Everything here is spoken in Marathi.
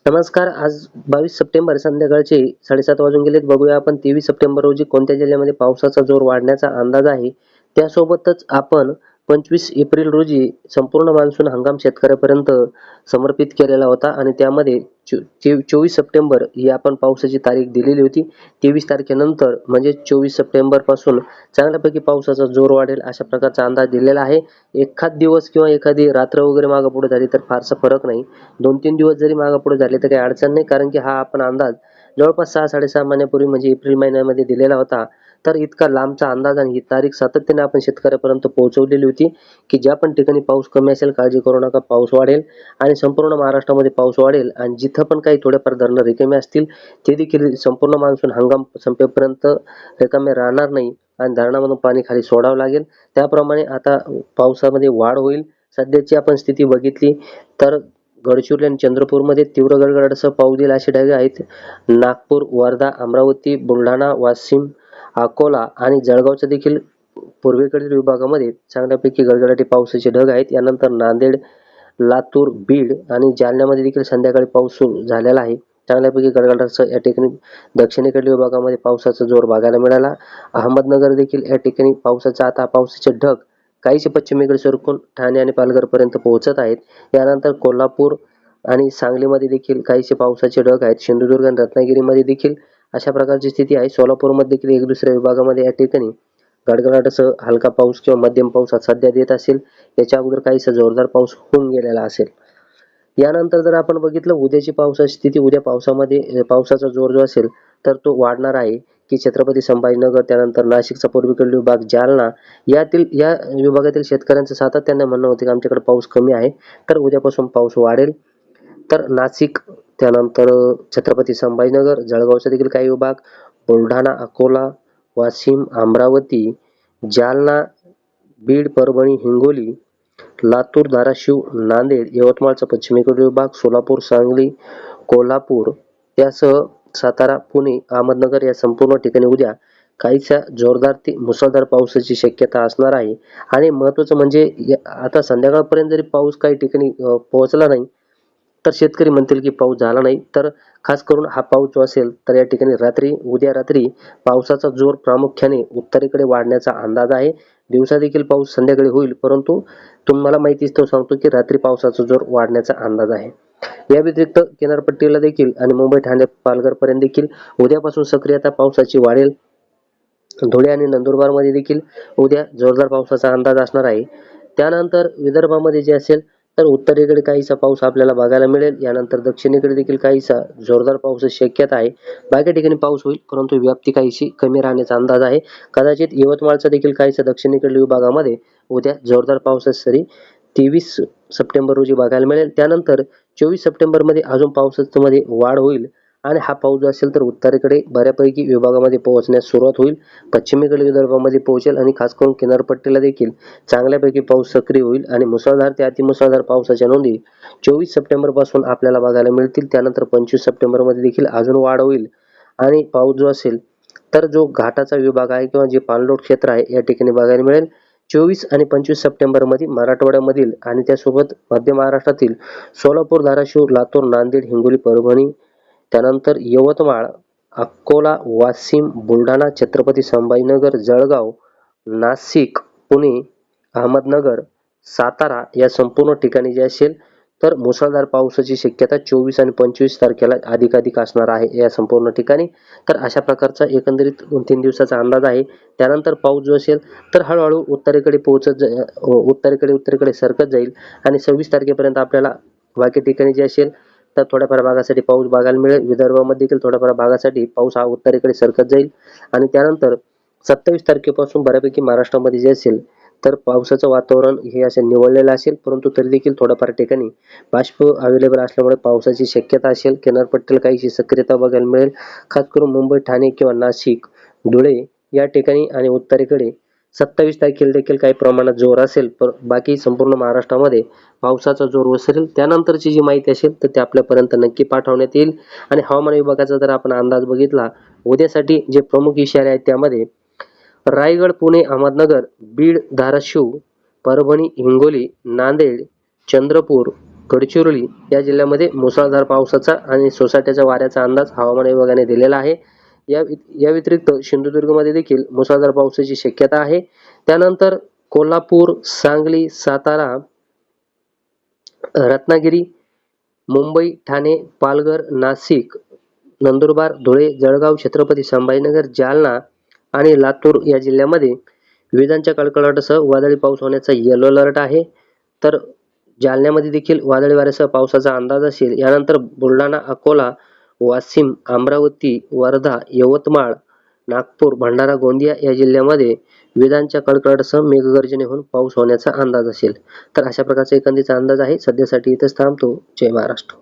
नमस्कार. आज 22 सप्टेंबर संध्याकाळचे 7:30 वाजून गेलेत. बघूया आपण 23 सप्टेंबर रोजी कोणत्या जिल्ह्यामध्ये पावसाचा जोर वाढण्याचा अंदाज आहे. त्यासोबतच आपण 25 एप्रिल रोजी संपूर्ण मान्सून हंगाम शेतकऱ्यापर्यंत समर्पित केलेला होता आणि त्यामध्ये 24 सप्टेंबर ही आपण पावसाची तारीख दिलेली होती. 23 तारखेनंतर म्हणजे 24 सप्टेंबर पासून चांगल्यापैकी पावसाचा जोर वाढेल अशा प्रकारचा अंदाज दिलेला आहे. एखाद दिवस किंवा एखादी रात्र वगैरे मागे पुढे झाली तर फारसा फरक नाही. 2-3 दिवस जरी मागे पुढे झाले तर काही अडचण नाही, कारण की हा आपण अंदाज जवळपास 6-6.5 महिन्यापूर्वी म्हणजे एप्रिल महिन्यामध्ये दिलेला होता. तर इतका लांबचा अंदाज आणि ही तारीख सातत्याने आपण शेतकऱ्यापर्यंत पोहोचवलेली होती, की ज्या पण ठिकाणी पाऊस कमी असेल काळजी करू नका, पाऊस वाढेल आणि संपूर्ण महाराष्ट्रामध्ये पाऊस वाढेल आणि जिथं पण काही थोडेफार धरणं रिकामे असतील ते देखील संपूर्ण मान्सून हंगाम संपेपर्यंत रिकामे राहणार नाही आणि धरणामधून पाणी खाली सोडावं लागेल. त्याप्रमाणे आता पावसामध्ये वाढ होईल. सध्याची आपण स्थिती बघितली तर गडचिरोली आणि चंद्रपूरमध्ये तीव्र गडगडाटासह पाऊस येईल असे ढग आहेत. नागपूर, वर्धा, अमरावती, बुलढाणा, वाशिम, अकोला आणि जळगावच्या देखील पूर्वेकडील विभागामध्ये चांगल्यापैकी गडगडाटी पावसाचे ढग आहेत. यानंतर नांदेड, लातूर, बीड आणि जालन्यामध्ये देखील संध्याकाळी पाऊस सुरू झालेला आहे. चांगल्यापैकी गडगडाटासह या ठिकाणी दक्षिणेकडील विभागामध्ये पावसाचा जोर बघायला मिळाला. अहमदनगर देखील या ठिकाणी पावसाचे ढग काहीसे पश्चिमेकडे सरकून ठाणे आणि पालघरपर्यंत पोहोचत आहेत. यानंतर कोल्हापूर आणि सांगलीमध्ये देखील काहीसे पावसाचे ढग आहेत. सिंधुदुर्ग आणि रत्नागिरीमध्ये देखील अशा प्रकारची स्थिती आहे. सोलापूरमध्ये देखील एक दुसऱ्या विभागामध्ये या ठिकाणी गडगडाटासह हलका पाऊस किंवा मध्यम पाऊस सध्या देत असेल. याच्या अगोदर काहीसा जोरदार पाऊस होऊन गेलेला असेल. यानंतर जर आपण बघितलं उद्याची पावसाची स्थिती, उद्या पावसाचा जोर जो असेल तर तो वाढणार आहे, की छत्रपती संभाजीनगर, त्यानंतर नाशिकचा पूर्वेकडील विभाग, जालना या विभागातील शेतकऱ्यांचं सातत्याने म्हणणं होते की आमच्याकडे पाऊस कमी आहे. तर उद्यापासून पाऊस वाढेल. तर नाशिक, त्यानंतर छत्रपती संभाजीनगर, जळगावचा देखील काही विभाग, बुलढाणा, अकोला, वाशिम, अमरावती, जालना, बीड, परभणी, हिंगोली, लातूर, धाराशिव, नांदेड, यवतमाळचा पश्चिमेकडील विभाग, सोलापूर, सांगली, कोल्हापूर त्यासह सातारा, पुणे, अहमदनगर या संपूर्ण ठिकाणी उद्या काहीशा जोरदार ते मुसळधार पावसाची शक्यता असणार आहे. आणि महत्त्वाचं म्हणजे आता संध्याकाळपर्यंत जरी पाऊस काही ठिकाणी पोहोचला नाही तर शेतकरी म्हणतील की पाऊस झाला नाही. तर खास करून हा पाऊस जो असेल तर या ठिकाणी उद्या रात्री पावसाचा जोर प्रामुख्याने उत्तरेकडे वाढण्याचा अंदाज आहे. दिवसा देखील पाऊस संध्याकाळी होईल, परंतु तुम्हाला माहितीच तो सांगतो की रात्री पावसाचा जोर वाढण्याचा अंदाज आहे. या व्यतिरिक्त किनारपट्टीला देखील आणि मुंबई, ठाणे, पालघरपर्यंत देखील उद्यापासून सक्रियता पावसाची वाढेल. धुळे आणि नंदुरबारमध्ये देखील उद्या जोरदार पावसाचा अंदाज असणार आहे. त्यानंतर विदर्भामध्ये जे असेल तर उत्तरेकडे काहीसा पाऊस आपल्याला बघायला मिळेल. यानंतर दक्षिणेकडे देखील काहीसा जोरदार पावसाची शक्यता आहे. बाकी ठिकाणी पाऊस होईल, परंतु व्याप्ती काहीशी कमी राहण्याचा अंदाज आहे. कदाचित यवतमाळचा देखील काहीसा दक्षिणेकडील विभागामध्ये उद्या जोरदार पावसाची सरी 23 सप्टेंबर रोजी बघायला मिळेल. त्यानंतर 24 सप्टेंबरमध्ये अजून पावसामध्ये वाढ होईल आणि हा पाऊस जो असेल तर उत्तरेकडे बऱ्यापैकी विभागामध्ये पोहोचण्यास सुरुवात होईल. पश्चिमेकडील विदर्भामध्ये पोहोचेल आणि खास करून किनारपट्टीला देखील चांगल्यापैकी पाऊस सक्रिय होईल आणि मुसळधार ते अतिमुसळधार पावसाच्या नोंदी 24 सप्टेंबर पासून आपल्याला बघायला मिळतील. त्यानंतर 25 सप्टेंबरमध्ये देखील अजून वाढ होईल आणि पाऊस जो असेल तर जो घाटाचा विभाग आहे किंवा जे पाणलोट क्षेत्र आहे या ठिकाणी बघायला मिळेल. 24 आणि 25 सप्टेंबरमध्ये मराठवाड्यामधील आणि त्यासोबत मध्य महाराष्ट्रातील सोलापूर, धाराशिव, लातूर, नांदेड, हिंगोली, परभणी, त्यानंतर यवतमाळ, अकोला, वाशिम, बुलढाणा, छत्रपती संभाजीनगर, जळगाव, नाशिक, पुणे, अहमदनगर, सातारा या संपूर्ण ठिकाणी जे असेल तर मुसळधार पावसाची शक्यता 24 आणि 25 तारखेला अधिकाधिक असणार आहे या संपूर्ण ठिकाणी. तर अशा प्रकारचा एकंदरीत 2-3 दिवसाचा अंदाज आहे. त्यानंतर पाऊस जो असेल तर हळूहळू उत्तरेकडे सरकत जाईल आणि 26 तारखेपर्यंत आपल्याला बाकी ठिकाणी जे असेल तर थोड्याफार भागासाठी पाऊस बघायला मिळेल. विदर्भामध्ये देखील थोड्याफार भागासाठी पाऊस हा उत्तरेकडे सरकत जाईल आणि त्यानंतर 27 तारखेपासून बऱ्यापैकी महाराष्ट्रामध्ये जे असेल तर पावसाचं वातावरण हे असे निवळलेलं असेल, परंतु तरी देखील थोड्याफार ठिकाणी बाष्प अवेलेबल असल्यामुळे पावसाची शक्यता असेल. किनारपट्टीला काहीशी सक्रियता बघायला मिळेल. खास करून मुंबई, ठाणे किंवा नाशिक, धुळे या ठिकाणी आणि उत्तरेकडे 27 तारखेला देखील काही प्रमाणात जोर असेल, पण बाकी संपूर्ण महाराष्ट्रामध्ये पावसाचा जोर ओसरेल. त्यानंतरची जी माहिती असेल तर ते आपल्यापर्यंत नक्की पाठवण्यात येईल. आणि हवामान विभागाचा जर आपण अंदाज बघितला उद्यासाठी जे प्रमुख इशारे आहेत त्यामध्ये रायगड, पुणे, अहमदनगर, बीड, धाराशिव, परभणी, हिंगोली, नांदेड, चंद्रपूर, गडचिरोली या जिल्ह्यामध्ये मुसळधार पावसाचा आणि सोसाट्याच्या वाऱ्याचा अंदाज हवामान विभागाने दिलेला आहे. या व्यतिरिक्त सिंधुदुर्गमध्ये देखील मुसळधार पावसाची शक्यता आहे. त्यानंतर कोल्हापूर, सांगली, सातारा, रत्नागिरी, मुंबई, ठाणे, पालघर, नाशिक, नंदुरबार, धुळे, जळगाव, छत्रपती संभाजीनगर, जालना आणि लातूर या जिल्ह्यामध्ये विजांच्या कडकडाटासह वादळी पाऊस होण्याचा येलो अलर्ट आहे. तर जालन्यामध्ये देखील वादळी वाऱ्यासह पावसाचा अंदाज असेल. यानंतर बुलढाणा, अकोला, वाशिम, अमरावती, वर्धा, यवतमाळ, नागपूर, भंडारा, गोंदिया या जिल्ह्यामध्ये विजांच्या कडकडाटासह मेघगर्जने होऊन पाऊस होण्याचा अंदाज असेल. तर अशा प्रकारचा एकंदरीत अंदाज आहे. सध्यासाठी इथेच थांबतो. जय महाराष्ट्र.